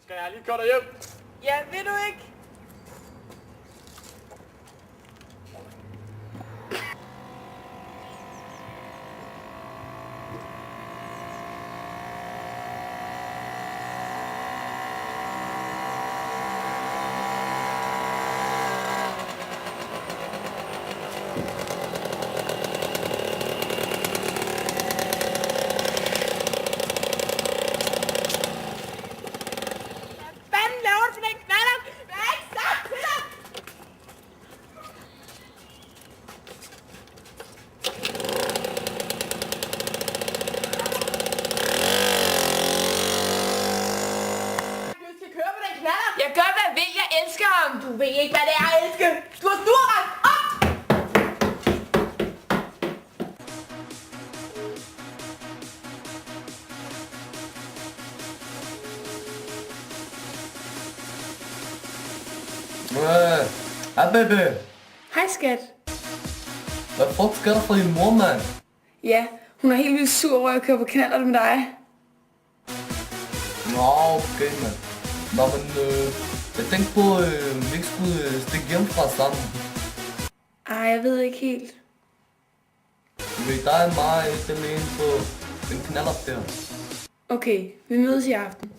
Skal jeg lige køre dig hjem? Ja, vil du ikke? Jeg gør, hvad jeg vil. Jeg elsker ham. Du ved ikke, hvad det er at elske. Du har sturret op! Hej baby. Hej, skat. Hvad fuck sker der for din mor, mand? Ja, hun er helt vildt sur over, at jeg kører på knallert med dig. Nå, okay, mand. Nå, men jeg tænkte på, vi ikke skulle stikke hjemmefra sammen. Ej, jeg ved ikke helt. Vi der er mig, det alene på den knallert der. Okay, vi mødes i aften.